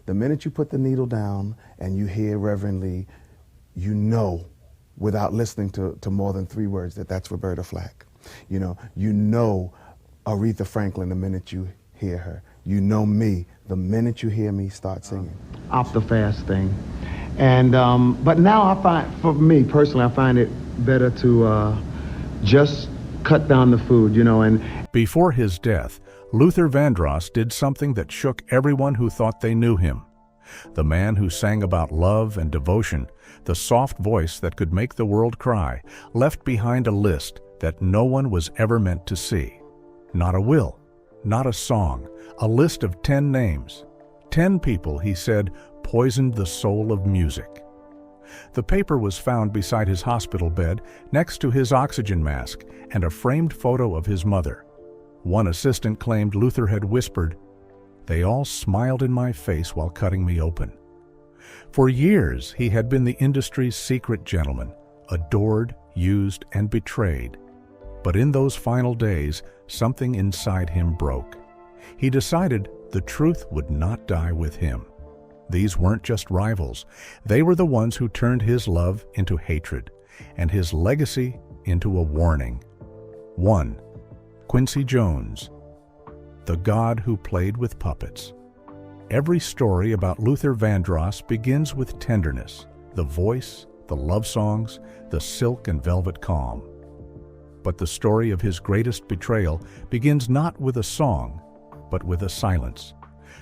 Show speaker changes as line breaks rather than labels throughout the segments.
The minute you put the needle down and you hear reverently, you know, without listening to more than 3 words, that that's Roberta Flack. You know Aretha Franklin the minute you hear her. You know me the minute you hear me start singing.
Off the fast thing. And, but now I find, for me personally, I find it better to just cut down the food, and...
Before his death, Luther Vandross did something that shook everyone who thought they knew him. The man who sang about love and devotion, the soft voice that could make the world cry, left behind a list that no one was ever meant to see. Not a will, not a song, a list of 10 names. 10 people, he said, poisoned the soul of music. The paper was found beside his hospital bed, next to his oxygen mask, and a framed photo of his mother. One assistant claimed Luther had whispered, "They all smiled in my face while cutting me open." For years, he had been the industry's secret gentleman, adored, used, and betrayed. But in those final days, something inside him broke. He decided the truth would not die with him. These weren't just rivals. They were the ones who turned his love into hatred, and his legacy into a warning. 1. Quincy Jones, the god who played with puppets. Every story about Luther Vandross begins with tenderness, the voice, the love songs, the silk and velvet calm. But the story of his greatest betrayal begins not with a song, but with a silence.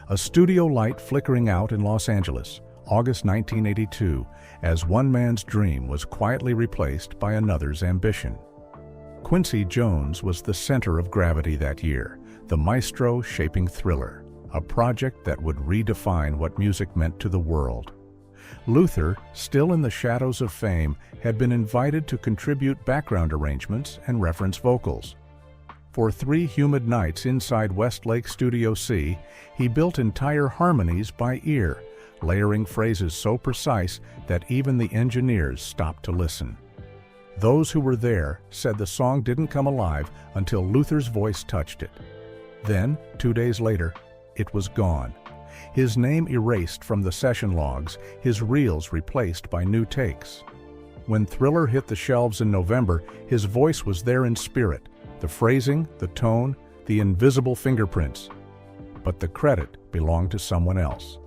A studio light flickering out in Los Angeles, August 1982, as one man's dream was quietly replaced by another's ambition. Quincy Jones was the center of gravity that year, the maestro shaping Thriller, a project that would redefine what music meant to the world. Luther, still in the shadows of fame, had been invited to contribute background arrangements and reference vocals. For 3 humid nights inside Westlake Studio C, he built entire harmonies by ear, layering phrases so precise that even the engineers stopped to listen. Those who were there said the song didn't come alive until Luther's voice touched it. Then, 2 days later, it was gone. His name erased from the session logs, his reels replaced by new takes. When Thriller hit the shelves in November, his voice was there in spirit, the phrasing, the tone, the invisible fingerprints. But the credit belonged to someone else.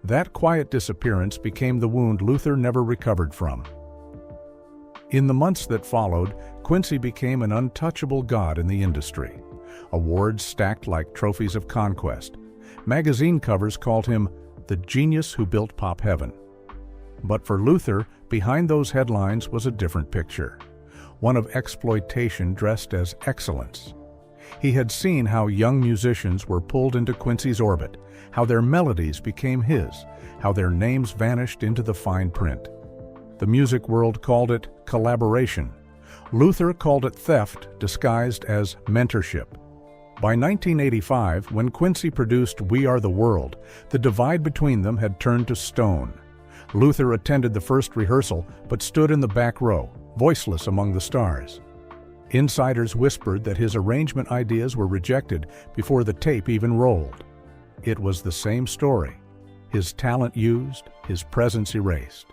That quiet disappearance became the wound Luther never recovered from. In the months that followed, Quincy became an untouchable god in the industry. Awards stacked like trophies of conquest. Magazine covers called him the genius who built pop heaven. But for Luther, behind those headlines was a different picture, one of exploitation dressed as excellence. He had seen how young musicians were pulled into Quincy's orbit, how their melodies became his, how their names vanished into the fine print. The music world called it collaboration. Luther called it theft disguised as mentorship. By 1985, when Quincy produced We Are the World, the divide between them had turned to stone. Luther attended the first rehearsal, but stood in the back row, voiceless among the stars. Insiders whispered that his arrangement ideas were rejected before the tape even rolled. It was the same story. His talent used, his presence erased.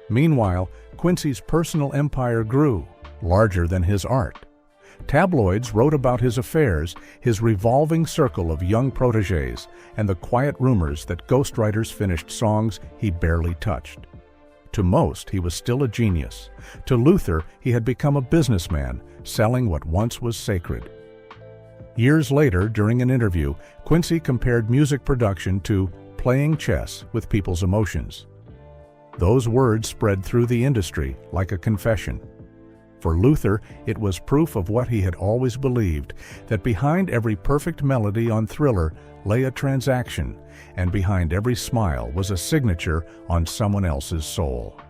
Meanwhile, Quincy's personal empire grew, larger than his art. Tabloids wrote about his affairs, his revolving circle of young protégés, and the quiet rumors that ghostwriters finished songs he barely touched. To most, he was still a genius. To Luther, he had become a businessman, selling what once was sacred. Years later, during an interview, Quincy compared music production to playing chess with people's emotions. Those words spread through the industry like a confession. For Luther, it was proof of what he had always believed, that behind every perfect melody on Thriller lay a transaction, and behind every smile was a signature on someone else's soul.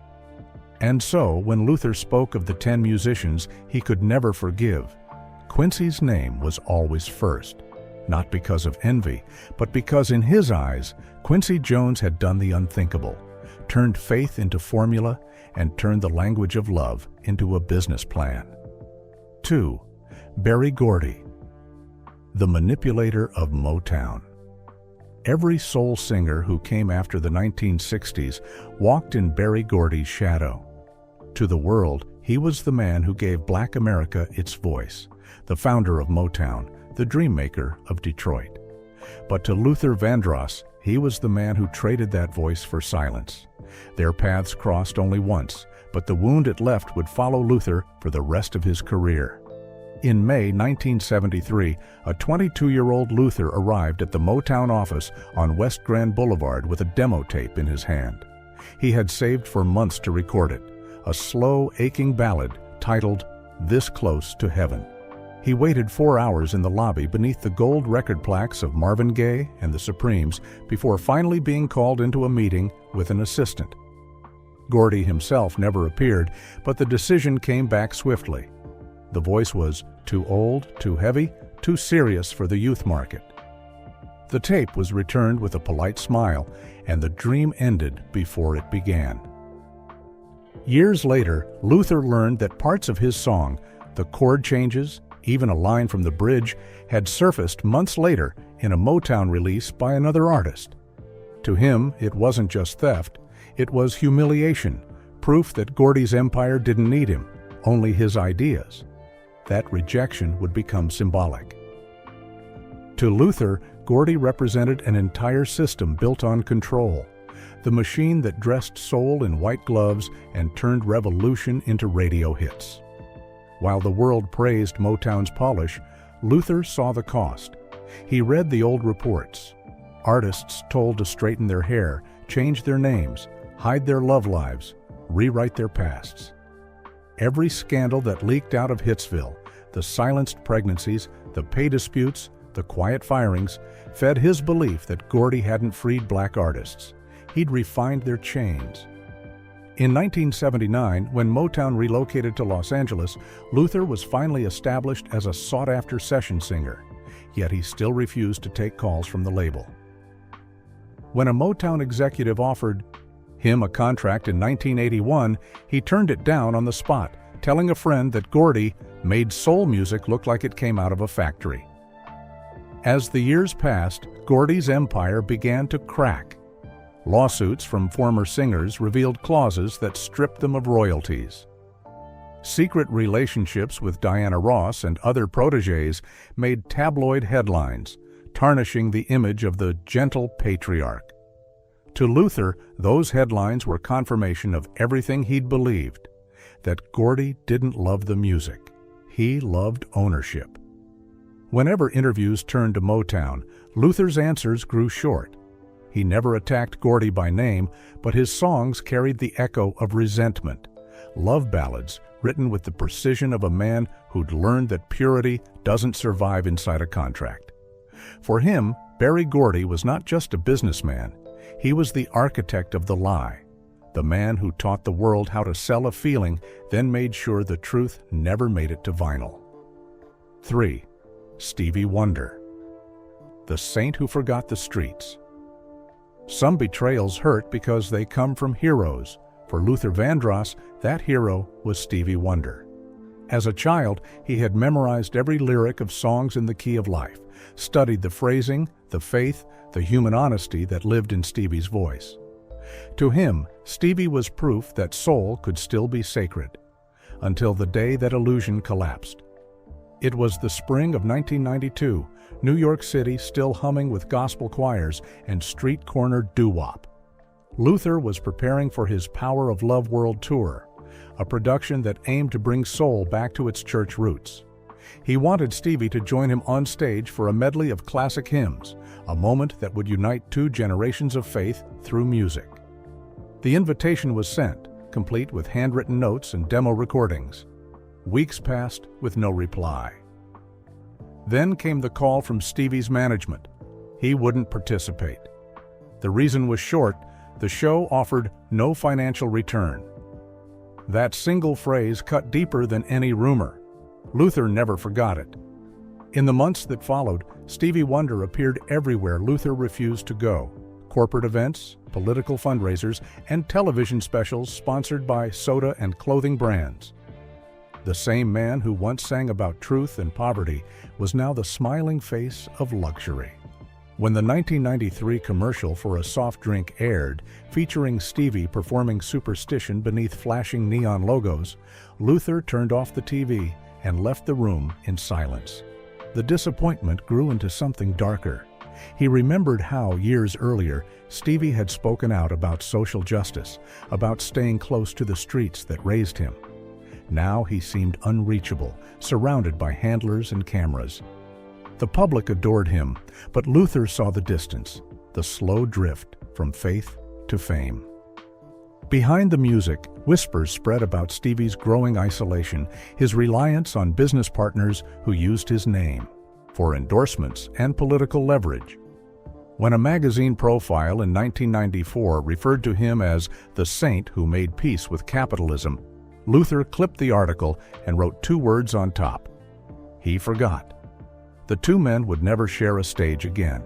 And so, when Luther spoke of the 10 musicians he could never forgive, Quincy's name was always first, not because of envy, but because in his eyes, Quincy Jones had done the unthinkable, turned faith into formula, and turned the language of love into a business plan. 2. Gordy, the manipulator of Motown. Every soul singer who came after the 1960s walked in Berry Gordy's shadow. To the world, he was the man who gave Black America its voice, the founder of Motown, the dream maker of Detroit. But to Luther Vandross, he was the man who traded that voice for silence. Their paths crossed only once, but the wound it left would follow Luther for the rest of his career. In May 1973, a 22-year-old Luther arrived at the Motown office on West Grand Boulevard with a demo tape in his hand. He had saved for months to record it, a slow, aching ballad titled "This Close to Heaven." He waited 4 hours in the lobby beneath the gold record plaques of Marvin Gaye and the Supremes before finally being called into a meeting with an assistant. Gordy himself never appeared, but the decision came back swiftly. The voice was too old, too heavy, too serious for the youth market. The tape was returned with a polite smile, and the dream ended before it began. Years later, Luther learned that parts of his song, the chord changes, even a line from the bridge, had surfaced months later in a Motown release by another artist. To him, it wasn't just theft, it was humiliation, proof that Gordy's empire didn't need him, only his ideas. That rejection would become symbolic. To Luther, Gordy represented an entire system built on control, the machine that dressed soul in white gloves and turned revolution into radio hits. While the world praised Motown's polish, Luther saw the cost. He read the old reports. Artists told to straighten their hair, change their names, hide their love lives, rewrite their pasts. Every scandal that leaked out of Hitsville, the silenced pregnancies, the pay disputes, the quiet firings, fed his belief that Gordy hadn't freed black artists. He'd refined their chains. In 1979, when Motown relocated to Los Angeles, Luther was finally established as a sought-after session singer, yet he still refused to take calls from the label. When a Motown executive offered him a contract in 1981, he turned it down on the spot, telling a friend that Gordy made soul music look like it came out of a factory. As the years passed, Gordy's empire began to crack. Lawsuits from former singers revealed clauses that stripped them of royalties. Secret relationships with Diana Ross and other protégés made tabloid headlines, tarnishing the image of the gentle patriarch. To Luther, those headlines were confirmation of everything he'd believed, that Gordy didn't love the music. He loved ownership. Whenever interviews turned to Motown, Luther's answers grew short. He never attacked Gordy by name, but his songs carried the echo of resentment, love ballads written with the precision of a man who'd learned that purity doesn't survive inside a contract. For him, Berry Gordy was not just a businessman. He was the architect of the lie, the man who taught the world how to sell a feeling, then made sure the truth never made it to vinyl. 3. Stevie Wonder. The saint who forgot the streets. Some betrayals hurt because they come from heroes. For Luther Vandross, that hero was Stevie Wonder. As a child, he had memorized every lyric of songs in the key of life, studied the phrasing, the faith, the human honesty that lived in Stevie's voice. To him, Stevie was proof that soul could still be sacred, until the day that illusion collapsed. It was the spring of 1992, New York City still humming with gospel choirs and street corner doo-wop. Luther was preparing for his Power of Love World Tour, a production that aimed to bring soul back to its church roots. He wanted Stevie to join him on stage for a medley of classic hymns, a moment that would unite two generations of faith through music. The invitation was sent, complete with handwritten notes and demo recordings. Weeks passed with no reply. Then came the call from Stevie's management. He wouldn't participate. The reason was short: the show offered no financial return. That single phrase cut deeper than any rumor. Luther never forgot it. In the months that followed, Stevie Wonder appeared everywhere Luther refused to go: corporate events, political fundraisers, and television specials sponsored by soda and clothing brands. The same man who once sang about truth and poverty was now the smiling face of luxury. When the 1993 commercial for a soft drink aired, featuring Stevie performing Superstition beneath flashing neon logos, Luther turned off the TV and left the room in silence. The disappointment grew into something darker. He remembered how, years earlier, Stevie had spoken out about social justice, about staying close to the streets that raised him. Now he seemed unreachable, surrounded by handlers and cameras. The public adored him, but Luther saw the distance, the slow drift from faith to fame. Behind the music, whispers spread about Stevie's growing isolation, his reliance on business partners who used his name for endorsements and political leverage. When a magazine profile in 1994 referred to him as the saint who made peace with capitalism, Luther clipped the article and wrote 2 words on top: he forgot. The two men would never share a stage again.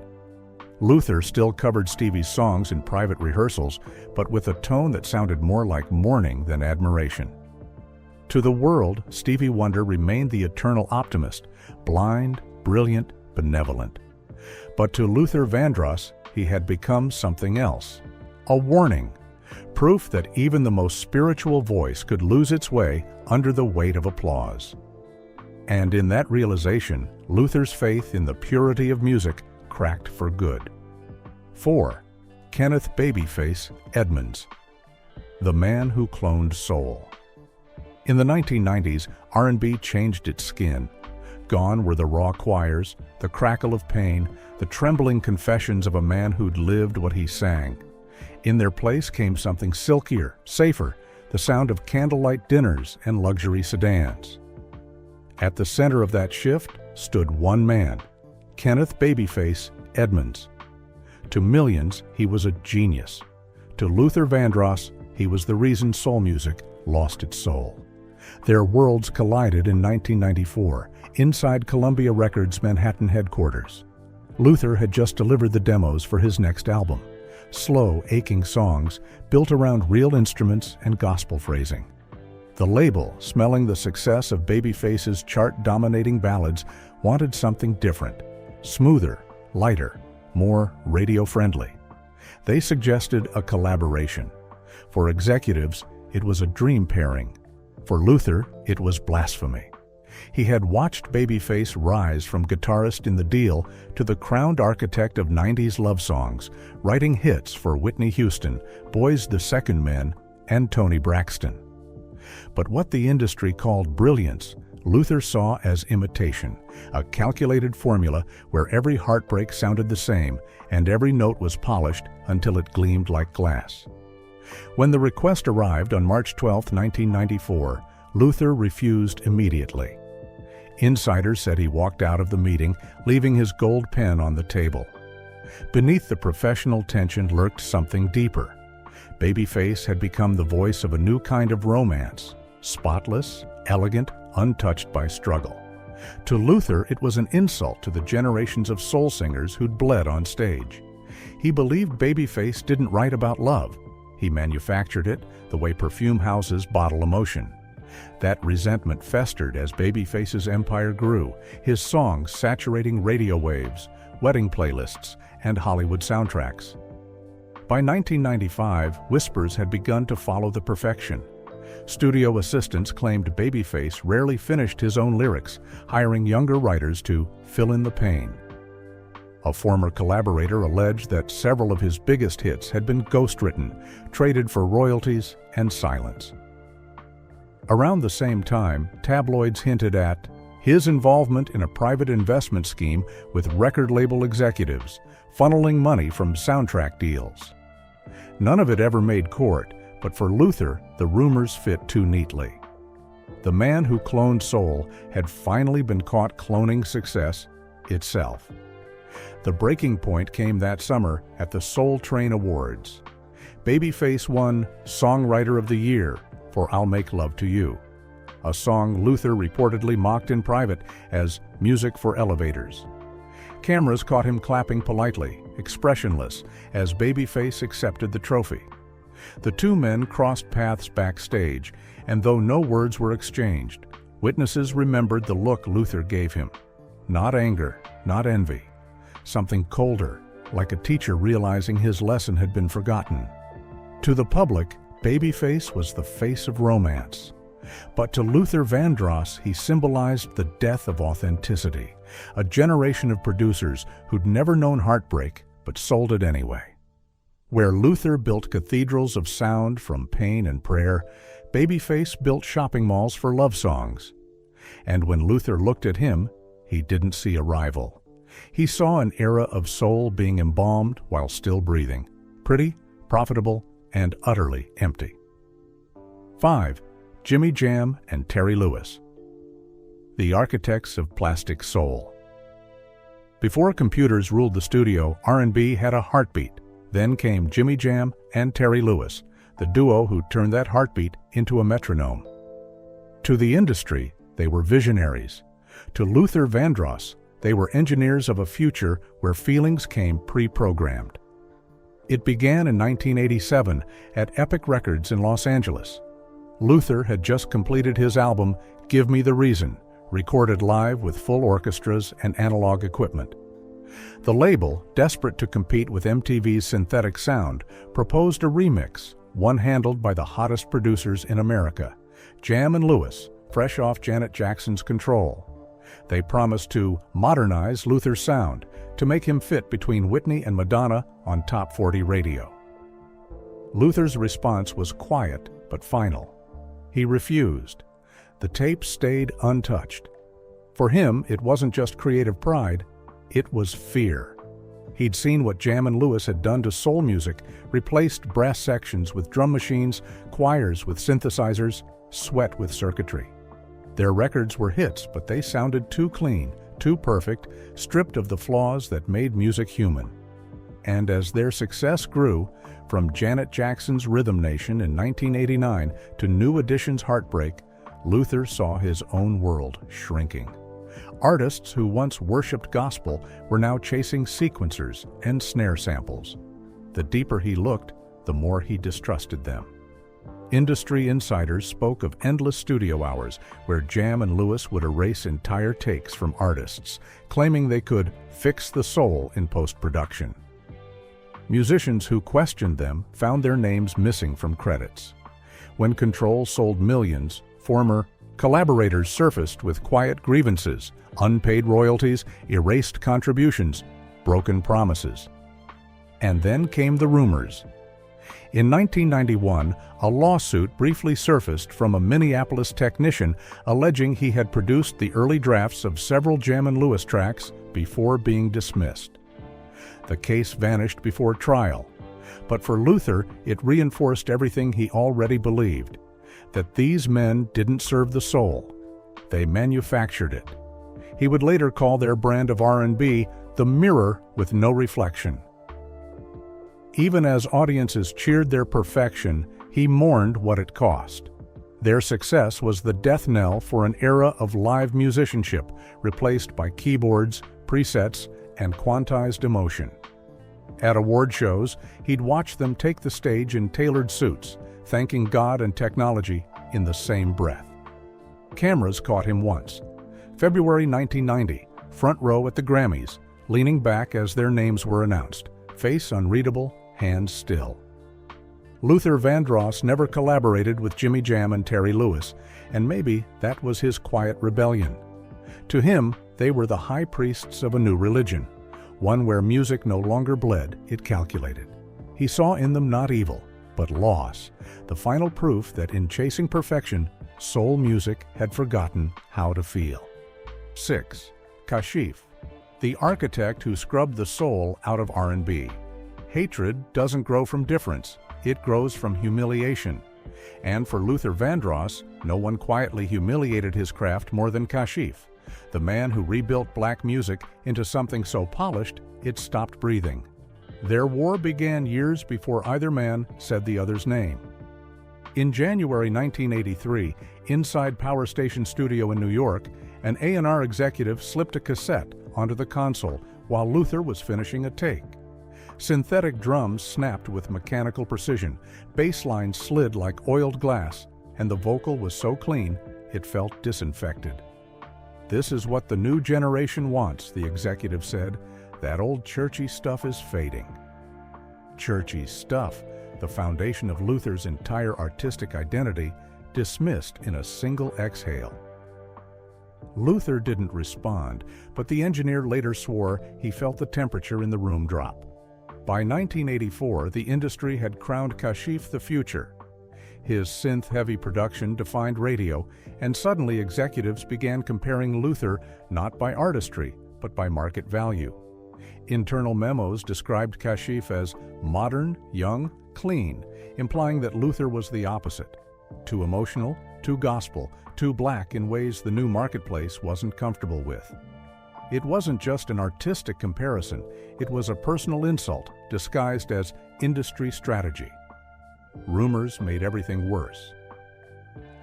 Luther still covered Stevie's songs in private rehearsals, but with a tone that sounded more like mourning than admiration. To the world, Stevie Wonder remained the eternal optimist, blind, brilliant, benevolent. But to Luther Vandross, he had become something else. A warning. Proof that even the most spiritual voice could lose its way under the weight of applause. And in that realization, Luther's faith in the purity of music cracked for good. 4. Kenneth Babyface Edmunds, the man who cloned soul. In the 1990s, R&B changed its skin. Gone were the raw choirs, the crackle of pain, the trembling confessions of a man who'd lived what he sang. In their place came something silkier, safer, the sound of candlelight dinners and luxury sedans. At the center of that shift stood one man, Kenneth Babyface Edmunds. To millions, he was a genius. To Luther Vandross, he was the reason soul music lost its soul. Their worlds collided in 1994, inside Columbia Records' Manhattan headquarters. Luther had just delivered the demos for his next album, slow, aching songs built around real instruments and gospel phrasing. The label, smelling the success of Babyface's chart-dominating ballads, wanted something different, smoother, lighter, more radio-friendly. They suggested a collaboration. For executives, it was a dream pairing. For Luther, it was blasphemy. He had watched Babyface rise from guitarist in The Deal to the crowned architect of 90s love songs, writing hits for Whitney Houston, Boys II Men, and Toni Braxton. But what the industry called brilliance, Luther saw as imitation, a calculated formula where every heartbreak sounded the same and every note was polished until it gleamed like glass. When the request arrived on March 12, 1994, Luther refused immediately. Insiders said he walked out of the meeting, leaving his gold pen on the table. Beneath the professional tension lurked something deeper. Babyface had become the voice of a new kind of romance, spotless, elegant, untouched by struggle. To Luther, it was an insult to the generations of soul singers who'd bled on stage. He believed Babyface didn't write about love. He manufactured it the way perfume houses bottle emotion. That resentment festered as Babyface's empire grew, his songs saturating radio waves, wedding playlists, and Hollywood soundtracks. By 1995, whispers had begun to follow the perfection. Studio assistants claimed Babyface rarely finished his own lyrics, hiring younger writers to fill in the pain. A former collaborator alleged that several of his biggest hits had been ghostwritten, traded for royalties and silence. Around the same time, tabloids hinted at his involvement in a private investment scheme with record label executives, funneling money from soundtrack deals. None of it ever made court, but for Luther, the rumors fit too neatly. The man who cloned soul had finally been caught cloning success itself. The breaking point came that summer at the Soul Train Awards. Babyface won Songwriter of the Year for I'll Make Love to You, a song Luther reportedly mocked in private as music for elevators. Cameras caught him clapping politely, expressionless, as Babyface accepted the trophy. The two men crossed paths backstage, and though no words were exchanged, witnesses remembered the look Luther gave him. Not anger, not envy. something colder, like a teacher realizing his lesson had been forgotten. To the public, Babyface was the face of romance. But to Luther Vandross, he symbolized the death of authenticity, a generation of producers who'd never known heartbreak but sold it anyway. Where Luther built cathedrals of sound from pain and prayer, Babyface built shopping malls for love songs. And when Luther looked at him, he didn't see a rival. He saw an era of soul being embalmed while still breathing, pretty, profitable, and utterly empty. 5. Jimmy Jam and Terry Lewis, the architects of plastic soul. Before computers ruled the studio, R&B had a heartbeat. Then came Jimmy Jam and Terry Lewis, the duo who turned that heartbeat into a metronome. To the industry, they were visionaries. To Luther Vandross, they were engineers of a future where feelings came pre-programmed. It began in 1987 at Epic Records in Los Angeles. Luther had just completed his album, Give Me the Reason, recorded live with full orchestras and analog equipment. The label, desperate to compete with MTV's synthetic sound, proposed a remix, one handled by the hottest producers in America, Jam and Lewis, fresh off Janet Jackson's control. They promised to modernize Luther's sound, to make him fit between Whitney and Madonna on Top 40 radio. Luther's response was quiet but final. He refused. The tape stayed untouched. For him, it wasn't just creative pride, it was fear. He'd seen what Jam and Lewis had done to soul music, replaced brass sections with drum machines, choirs with synthesizers, sweat with circuitry. Their records were hits, but they sounded too clean, too perfect, stripped of the flaws that made music human. And as their success grew, from Janet Jackson's Rhythm Nation in 1989 to New Edition's Heartbreak, Luther saw his own world shrinking. Artists who once worshipped gospel were now chasing sequencers and snare samples. The deeper he looked, the more he distrusted them. Industry insiders spoke of endless studio hours where Jam and Lewis would erase entire takes from artists, claiming they could fix the soul in post-production. Musicians who questioned them found their names missing from credits. When Control sold millions, former collaborators surfaced with quiet grievances, unpaid royalties, erased contributions, broken promises. And then came the rumors. In 1991, a lawsuit briefly surfaced from a Minneapolis technician alleging he had produced the early drafts of several Jam and Lewis tracks before being dismissed. The case vanished before trial, but for Luther, it reinforced everything he already believed, that these men didn't serve the soul, they manufactured it. He would later call their brand of R&B the mirror with no reflection. Even as audiences cheered their perfection, he mourned what it cost. Their success was the death knell for an era of live musicianship, replaced by keyboards, presets, and quantized emotion. At award shows, he'd watch them take the stage in tailored suits, thanking God and technology in the same breath. Cameras caught him once. February 1990, front row at the Grammys, leaning back as their names were announced, face unreadable, hands still. Luther Vandross never collaborated with Jimmy Jam and Terry Lewis, and maybe that was his quiet rebellion. To him, they were the high priests of a new religion, one where music no longer bled, it calculated. He saw in them not evil, but loss, the final proof that in chasing perfection, soul music had forgotten how to feel. 6. Kashif, the architect who scrubbed the soul out of R&B. Hatred doesn't grow from difference, it grows from humiliation. And for Luther Vandross, no one quietly humiliated his craft more than Kashif, the man who rebuilt black music into something so polished it stopped breathing. Their war began years before either man said the other's name. In January 1983, inside Power Station Studio in New York, an A&R executive slipped a cassette onto the console while Luther was finishing a take. Synthetic drums snapped with mechanical precision, bass lines slid like oiled glass, and the vocal was so clean it felt disinfected. "This is what the new generation wants," the executive said, that old churchy stuff is fading. Churchy stuff, the foundation of Luther's entire artistic identity, dismissed in a single exhale. Luther didn't respond, but the engineer later swore he felt the temperature in the room drop. By 1984, the industry had crowned Kashif the future. His synth-heavy production defined radio, and suddenly executives began comparing Luther not by artistry, but by market value. Internal memos described Kashif as modern, young, clean, implying that Luther was the opposite. Too emotional, too gospel, too black in ways the new marketplace wasn't comfortable with. It wasn't just an artistic comparison, it was a personal insult disguised as industry strategy. Rumors made everything worse.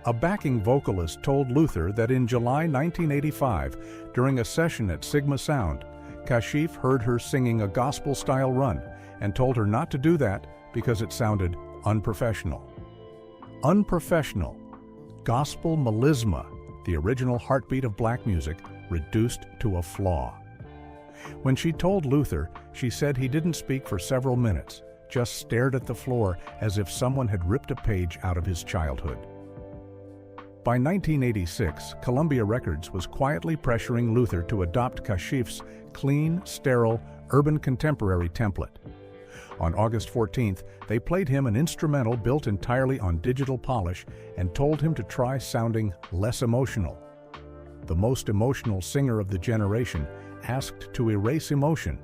A backing vocalist told Luther that in July 1985, during a session at Sigma Sound, Kashif heard her singing a gospel-style run and told her not to do that because it sounded unprofessional. Unprofessional. Gospel melisma, the original heartbeat of black music, reduced to a flaw. When she told Luther, she said he didn't speak for several minutes, just stared at the floor as if someone had ripped a page out of his childhood. By 1986, Columbia Records was quietly pressuring Luther to adopt Kashif's clean, sterile, urban contemporary template. On August 14th, they played him an instrumental built entirely on digital polish and told him to try sounding less emotional. The most emotional singer of the generation asked to erase emotion.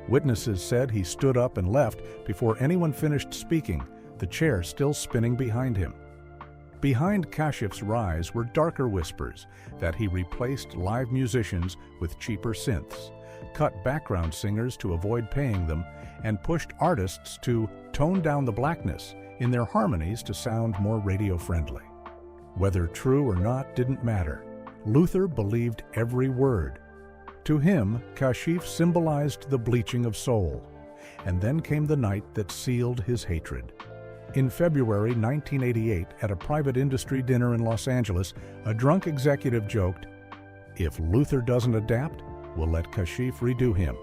Witnesses said he stood up and left before anyone finished speaking, the chair still spinning behind him. Behind Kashif's rise were darker whispers that he replaced live musicians with cheaper synths, cut background singers to avoid paying them, and pushed artists to tone down the blackness in their harmonies to sound more radio-friendly. Whether true or not didn't matter. Luther believed every word. To him, Kashif symbolized the bleaching of soul, and then came the night that sealed his hatred. In February 1988, at a private industry dinner in Los Angeles, a drunk executive joked, "If Luther doesn't adapt, we'll let Kashif redo him."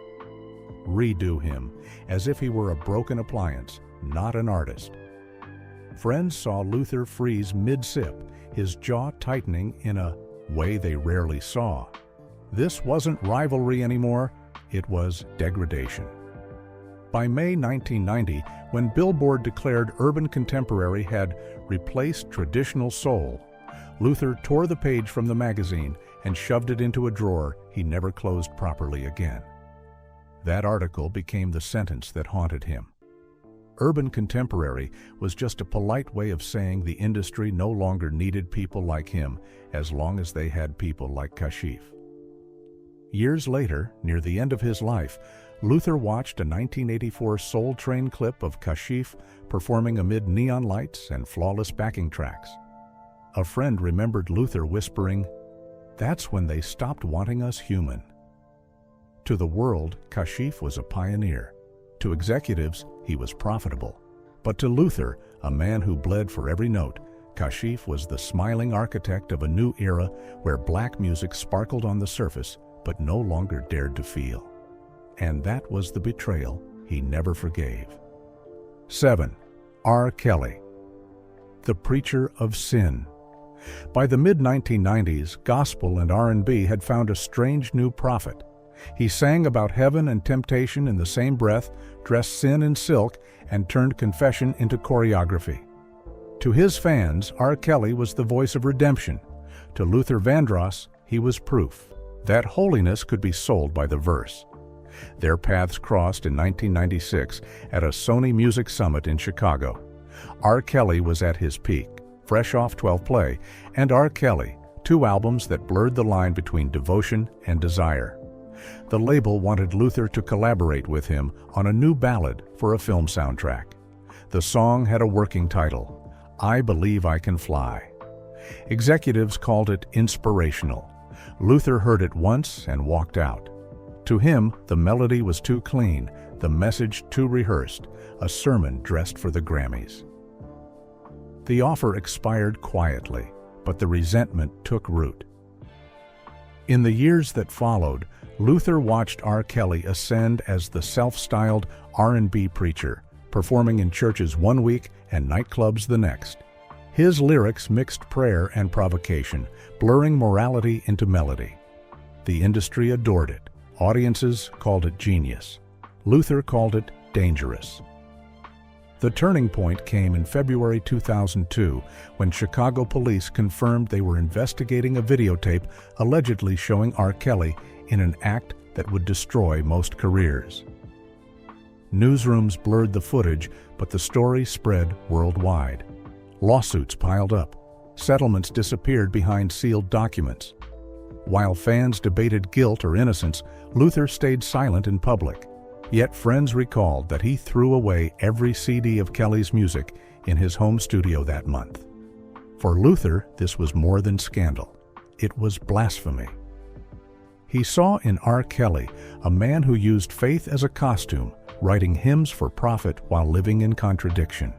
Redo him, as if he were a broken appliance, not an artist. Friends saw Luther freeze mid-sip, his jaw tightening in a way they rarely saw. This wasn't rivalry anymore, it was degradation. By May 1990, when Billboard declared urban contemporary had replaced traditional soul, Luther tore the page from the magazine and shoved it into a drawer he never closed properly again. That article became the sentence that haunted him. Urban contemporary was just a polite way of saying the industry no longer needed people like him as long as they had people like Kashif. Years later, near the end of his life, Luther watched a 1984 Soul Train clip of Kashif performing amid neon lights and flawless backing tracks. A friend remembered Luther whispering, "That's when they stopped wanting us human." To the world, Kashif was a pioneer. To executives, he was profitable. But to Luther, a man who bled for every note, Kashif was the smiling architect of a new era where black music sparkled on the surface but no longer dared to feel. And that was the betrayal he never forgave. 7. R. Kelly, the preacher of sin. By the mid-1990s, gospel and R&B had found a strange new prophet. He sang about heaven and temptation in the same breath, dressed sin in silk, and turned confession into choreography. To his fans, R. Kelly was the voice of redemption. To Luther Vandross, he was proof that holiness could be sold by the verse. Their paths crossed in 1996 at a Sony Music Summit in Chicago. R. Kelly was at his peak, fresh off 12 Play, and R. Kelly, two albums that blurred the line between devotion and desire. The label wanted Luther to collaborate with him on a new ballad for a film soundtrack. The song had a working title, I Believe I Can Fly. Executives called it inspirational. Luther heard it once and walked out. To him, the melody was too clean, the message too rehearsed, a sermon dressed for the Grammys. The offer expired quietly, but the resentment took root. In the years that followed, Luther watched R. Kelly ascend as the self-styled R&B preacher, performing in churches one week and nightclubs the next. His lyrics mixed prayer and provocation, blurring morality into melody. The industry adored it. Audiences called it genius. Luther called it dangerous. The turning point came in February 2002 when Chicago police confirmed they were investigating a videotape allegedly showing R. Kelly in an act that would destroy most careers. Newsrooms blurred the footage, but the story spread worldwide. Lawsuits piled up. Settlements disappeared behind sealed documents. While fans debated guilt or innocence, Luther stayed silent in public. Yet friends recalled that he threw away every CD of Kelly's music in his home studio that month. For Luther, this was more than scandal. It was blasphemy. He saw in R. Kelly a man who used faith as a costume, writing hymns for profit while living in contradiction.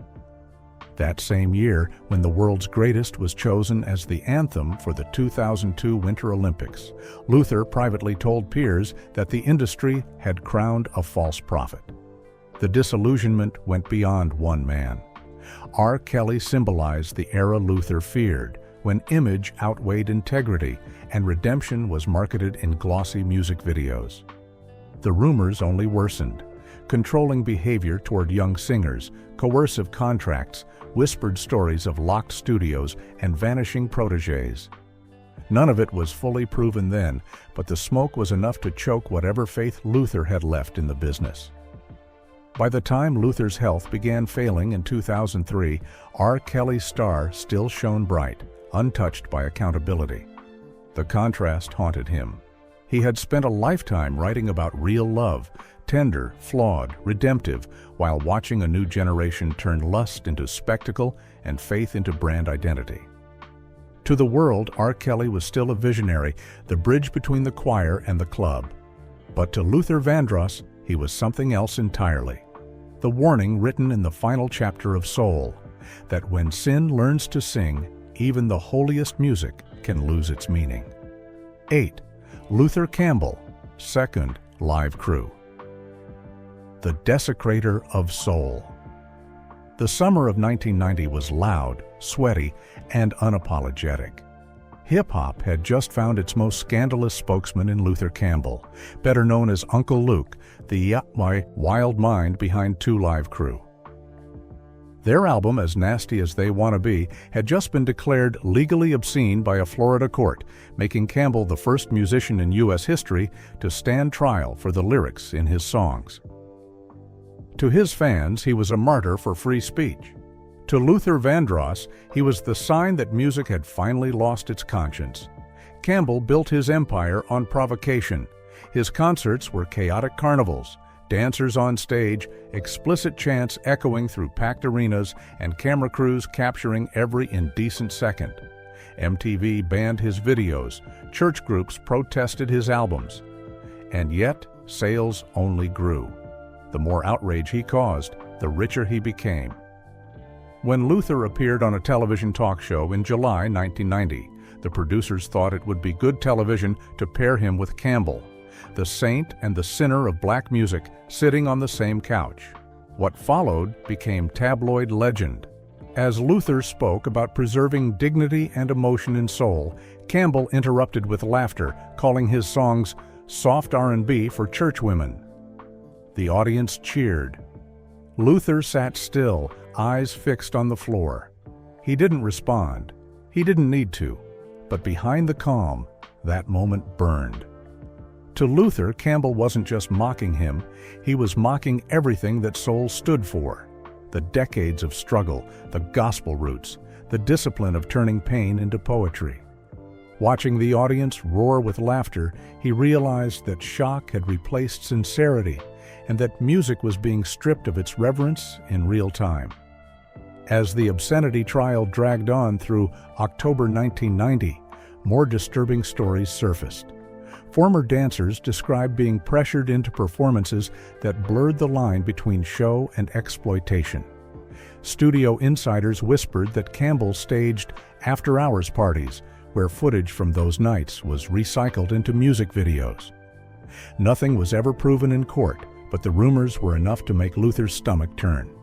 That same year, when The World's Greatest was chosen as the anthem for the 2002 Winter Olympics, Luther privately told peers that the industry had crowned a false prophet. The disillusionment went beyond one man. R. Kelly symbolized the era Luther feared, when image outweighed integrity and redemption was marketed in glossy music videos. The rumors only worsened. Controlling behavior toward young singers, coercive contracts, whispered stories of locked studios, and vanishing protégés. None of it was fully proven then, but the smoke was enough to choke whatever faith Luther had left in the business. By the time Luther's health began failing in 2003, R. Kelly's star still shone bright, untouched by accountability. The contrast haunted him. He had spent a lifetime writing about real love, tender, flawed, redemptive, while watching a new generation turn lust into spectacle and faith into brand identity. To the world, R. Kelly was still a visionary, the bridge between the choir and the club. But to Luther Vandross, he was something else entirely. The warning written in the final chapter of Soul, that when sin learns to sing, even the holiest music can lose its meaning. 8. Luther Campbell, second live crew. The desecrator of soul. The summer of 1990 was loud, sweaty, and unapologetic. Hip-hop had just found its most scandalous spokesman in Luther Campbell, better known as Uncle Luke, the wild mind behind 2 Live Crew. Their album, As Nasty as They Wanna Be, had just been declared legally obscene by a Florida court, making Campbell the first musician in U.S. history to stand trial for the lyrics in his songs. To his fans, he was a martyr for free speech. To Luther Vandross, he was the sign that music had finally lost its conscience. Campbell built his empire on provocation. His concerts were chaotic carnivals, dancers on stage, explicit chants echoing through packed arenas, and camera crews capturing every indecent second. MTV banned his videos, church groups protested his albums. And yet, sales only grew. The more outrage he caused, the richer he became. When Luther appeared on a television talk show in July 1990, the producers thought it would be good television to pair him with Campbell, the saint and the sinner of black music, sitting on the same couch. What followed became tabloid legend. As Luther spoke about preserving dignity and emotion in soul, Campbell interrupted with laughter, calling his songs soft R&B for church women. The audience cheered. Luther sat still, eyes fixed on the floor. He didn't respond. He didn't need to. But behind the calm, that moment burned. To Luther, Campbell wasn't just mocking him, he was mocking everything that soul stood for. The decades of struggle, the gospel roots, the discipline of turning pain into poetry. Watching the audience roar with laughter, he realized that shock had replaced sincerity, and that music was being stripped of its reverence in real time. As the obscenity trial dragged on through October 1990, more disturbing stories surfaced. Former dancers described being pressured into performances that blurred the line between show and exploitation. Studio insiders whispered that Campbell staged after-hours parties, where footage from those nights was recycled into music videos. Nothing was ever proven in court, but the rumors were enough to make Luther's stomach turn.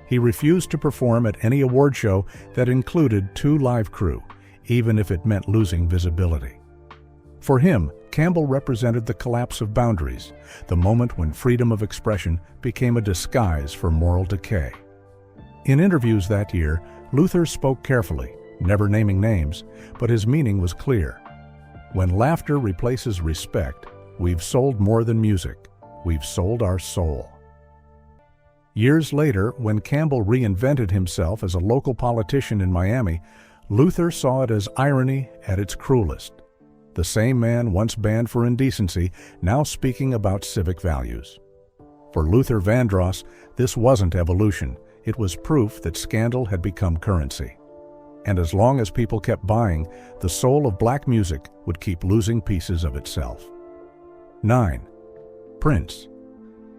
He refused to perform at any award show that included 2 live crew, even if it meant losing visibility. For him, Campbell represented the collapse of boundaries, the moment when freedom of expression became a disguise for moral decay. In interviews that year, Luther spoke carefully, never naming names, but his meaning was clear. When laughter replaces respect, we've sold more than music. We've sold our soul. Years later, when Campbell reinvented himself as a local politician in Miami, Luther saw it as irony at its cruelest. The same man once banned for indecency, now speaking about civic values. For Luther Vandross, this wasn't evolution. It was proof that scandal had become currency. And as long as people kept buying, the soul of black music would keep losing pieces of itself. 9. Prince,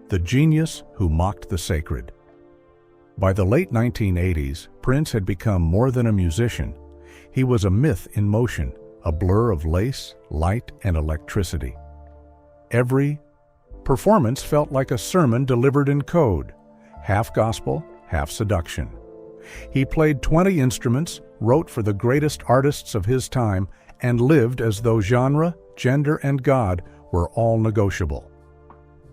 the genius who mocked the sacred. By the late 1980s, Prince had become more than a musician. He was a myth in motion, a blur of lace, light, and electricity. Every performance felt like a sermon delivered in code, half gospel, half seduction. He played 20 instruments, wrote for the greatest artists of his time, and lived as though genre, gender, and God were all negotiable.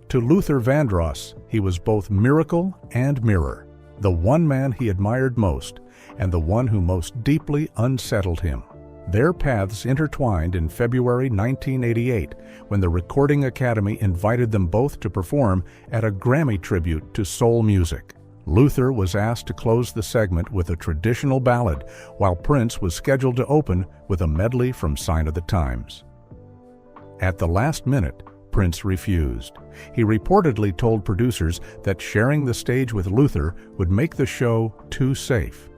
To Luther Vandross, he was both miracle and mirror, the one man he admired most, and the one who most deeply unsettled him. Their paths intertwined in February 1988, when the Recording Academy invited them both to perform at a Grammy tribute to soul music. Luther was asked to close the segment with a traditional ballad, while Prince was scheduled to open with a medley from Sign of the Times. At the last minute, Prince refused. He reportedly told producers that sharing the stage with Luther would make the show too safe.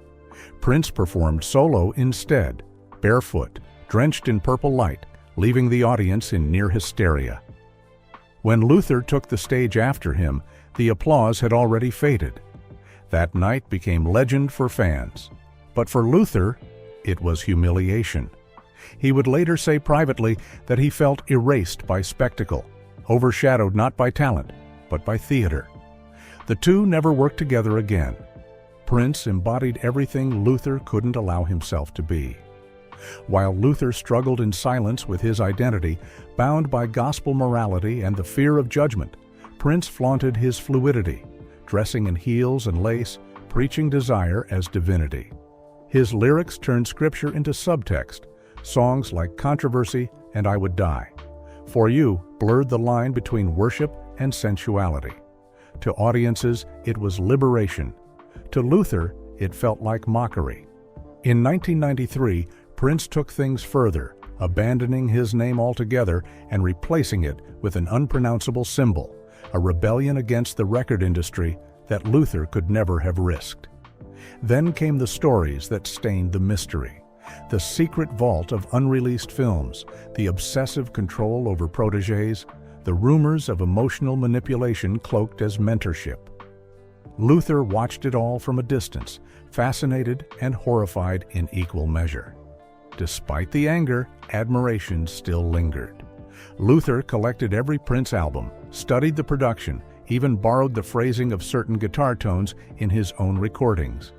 Prince performed solo instead, barefoot, drenched in purple light, leaving the audience in near hysteria. When Luther took the stage after him, the applause had already faded. That night became legend for fans. But for Luther, it was humiliation. He would later say privately that he felt erased by spectacle, overshadowed not by talent, but by theater. The two never worked together again. Prince embodied everything Luther couldn't allow himself to be. While Luther struggled in silence with his identity, bound by gospel morality and the fear of judgment, Prince flaunted his fluidity, dressing in heels and lace, preaching desire as divinity. His lyrics turned scripture into subtext. Songs like Controversy and I Would Die. For You blurred the line between worship and sensuality. To audiences, it was liberation. To Luther, it felt like mockery. In 1993, Prince took things further, abandoning his name altogether and replacing it with an unpronounceable symbol, a rebellion against the record industry that Luther could never have risked. Then came the stories that stained the mystery. The secret vault of unreleased films, the obsessive control over protégés, the rumors of emotional manipulation cloaked as mentorship. Luther watched it all from a distance, fascinated and horrified in equal measure. Despite the anger, admiration still lingered. Luther collected every Prince album, studied the production, even borrowed the phrasing of certain guitar tones in his own recordings.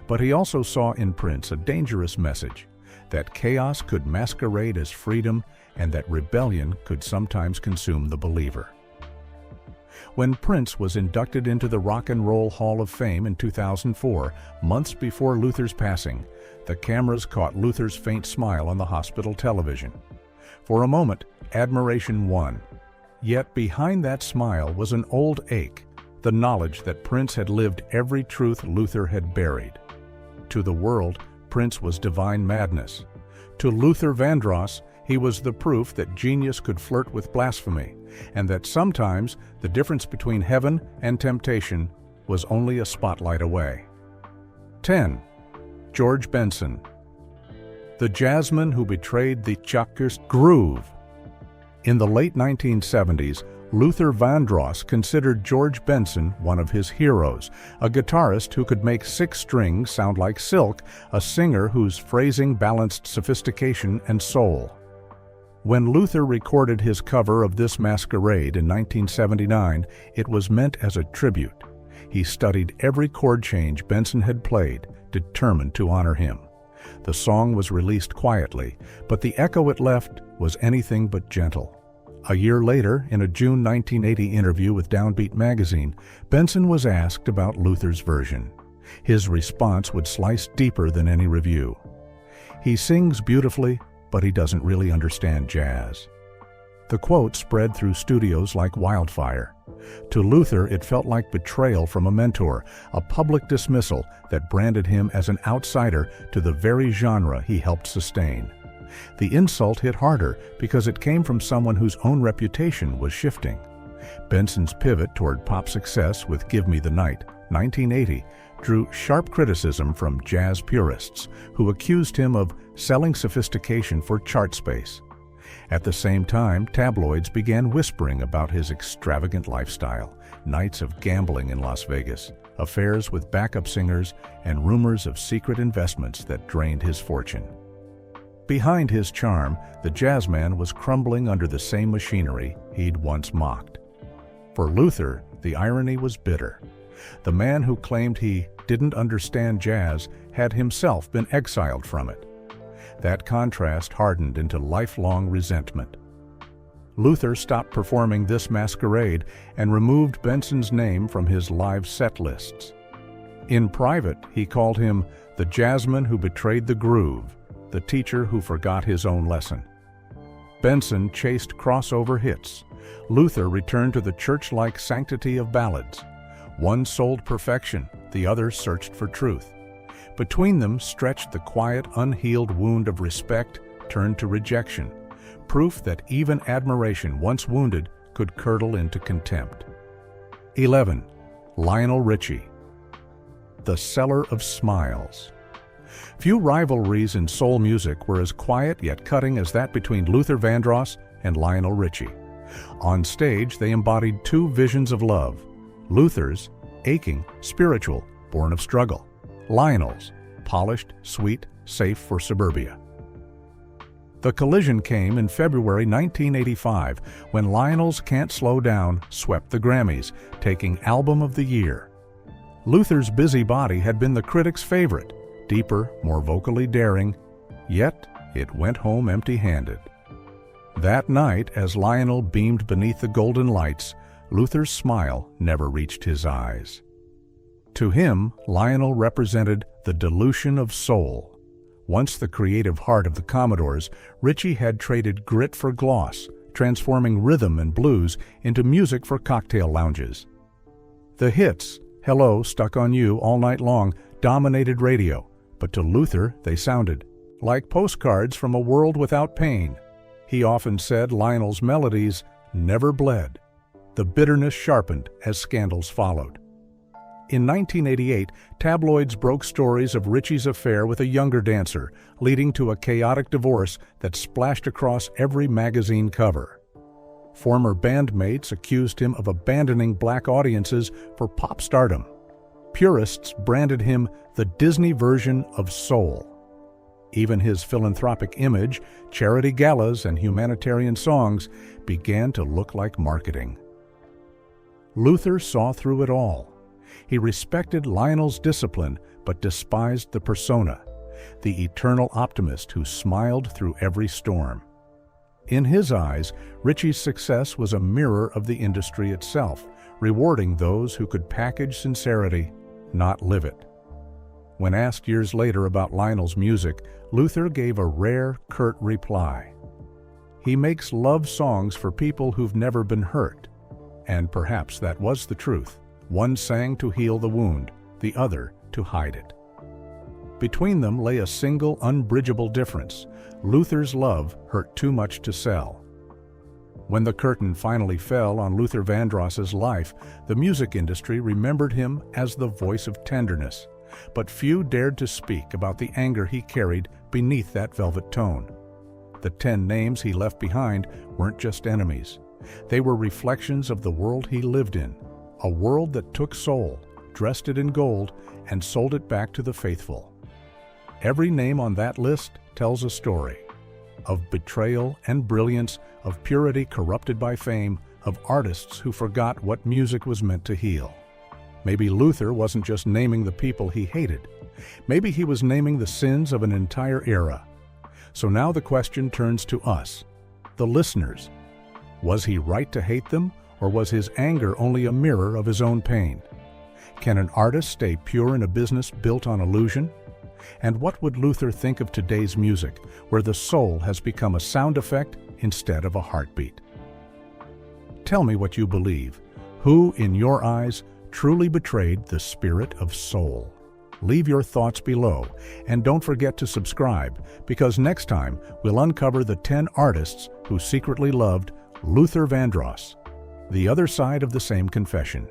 But he also saw in Prince a dangerous message, that chaos could masquerade as freedom and that rebellion could sometimes consume the believer. When Prince was inducted into the Rock and Roll Hall of Fame in 2004, months before Luther's passing, the cameras caught Luther's faint smile on the hospital television. For a moment, admiration won. Yet behind that smile was an old ache, the knowledge that Prince had lived every truth Luther had buried. To the world, Prince was divine madness. To Luther Vandross, he was the proof that genius could flirt with blasphemy, and that sometimes the difference between heaven and temptation was only a spotlight away. 10. George Benson, the jazzman who betrayed the Tchaker's groove. In the late 1970s, Luther Vandross considered George Benson one of his heroes, a guitarist who could make 6 strings sound like silk, a singer whose phrasing balanced sophistication and soul. When Luther recorded his cover of This Masquerade in 1979, it was meant as a tribute. He studied every chord change Benson had played, determined to honor him. The song was released quietly, but the echo it left was anything but gentle. A year later, in a June 1980 interview with Downbeat magazine, Benson was asked about Luther's version. His response would slice deeper than any review. He sings beautifully, but he doesn't really understand jazz. The quote spread through studios like wildfire. To Luther, it felt like betrayal from a mentor, a public dismissal that branded him as an outsider to the very genre he helped sustain. The insult hit harder because it came from someone whose own reputation was shifting. Benson's pivot toward pop success with Give Me the Night, 1980, drew sharp criticism from jazz purists who accused him of selling sophistication for chart space. At the same time, tabloids began whispering about his extravagant lifestyle, nights of gambling in Las Vegas, affairs with backup singers, and rumors of secret investments that drained his fortune. Behind his charm, the jazzman was crumbling under the same machinery he'd once mocked. For Luther, the irony was bitter. The man who claimed he didn't understand jazz had himself been exiled from it. That contrast hardened into lifelong resentment. Luther stopped performing This Masquerade and removed Benson's name from his live set lists. In private, he called him the jazzman who betrayed the groove, the teacher who forgot his own lesson. Benson chased crossover hits. Luther returned to the church-like sanctity of ballads. One sold perfection, the other searched for truth. Between them stretched the quiet, unhealed wound of respect turned to rejection, proof that even admiration once wounded could curdle into contempt. 11. Lionel Richie. The Seller of Smiles. Few rivalries in soul music were as quiet yet cutting as that between Luther Vandross and Lionel Richie. On stage, they embodied two visions of love. Luther's, aching, spiritual, born of struggle. Lionel's, polished, sweet, safe for suburbia. The collision came in February 1985 when Lionel's Can't Slow Down swept the Grammys, taking Album of the Year. Luther's Busy Body had been the critics' favorite, deeper, more vocally daring, yet it went home empty-handed. That night, as Lionel beamed beneath the golden lights, Luther's smile never reached his eyes. To him, Lionel represented the dilution of soul. Once the creative heart of the Commodores, Richie had traded grit for gloss, transforming rhythm and blues into music for cocktail lounges. The hits, Hello, Stuck on You, All Night Long, dominated radio, but to Luther they sounded like postcards from a world without pain. He often said Lionel's melodies never bled. The bitterness sharpened as scandals followed. In 1988, tabloids broke stories of Richie's affair with a younger dancer, leading to a chaotic divorce that splashed across every magazine cover. Former bandmates accused him of abandoning black audiences for pop stardom. Purists branded him the Disney version of soul. Even his philanthropic image, charity galas, and humanitarian songs began to look like marketing. Luther saw through it all. He respected Lionel's discipline, but despised the persona, the eternal optimist who smiled through every storm. In his eyes, Richie's success was a mirror of the industry itself, rewarding those who could package sincerity, not live it. When asked years later about Lionel's music, Luther gave a rare, curt reply. He makes love songs for people who've never been hurt. And perhaps that was the truth. One sang to heal the wound, the other to hide it. Between them lay a single, unbridgeable difference. Luther's love hurt too much to sell. When the curtain finally fell on Luther Vandross's life, the music industry remembered him as the voice of tenderness, but few dared to speak about the anger he carried beneath that velvet tone. The 10 names he left behind weren't just enemies. They were reflections of the world he lived in, a world that took soul, dressed it in gold, and sold it back to the faithful. Every name on that list tells a story of betrayal and brilliance, of purity corrupted by fame, of artists who forgot what music was meant to heal. Maybe Luther wasn't just naming the people he hated. Maybe he was naming the sins of an entire era. So now the question turns to us, the listeners. Was he right to hate them, or was his anger only a mirror of his own pain? Can an artist stay pure in a business built on illusion? And what would Luther think of today's music, where the soul has become a sound effect instead of a heartbeat? Tell me what you believe. Who, in your eyes, truly betrayed the spirit of soul? Leave your thoughts below, and don't forget to subscribe, because next time we'll uncover the 10 artists who secretly loved Luther Vandross, the other side of the same confession.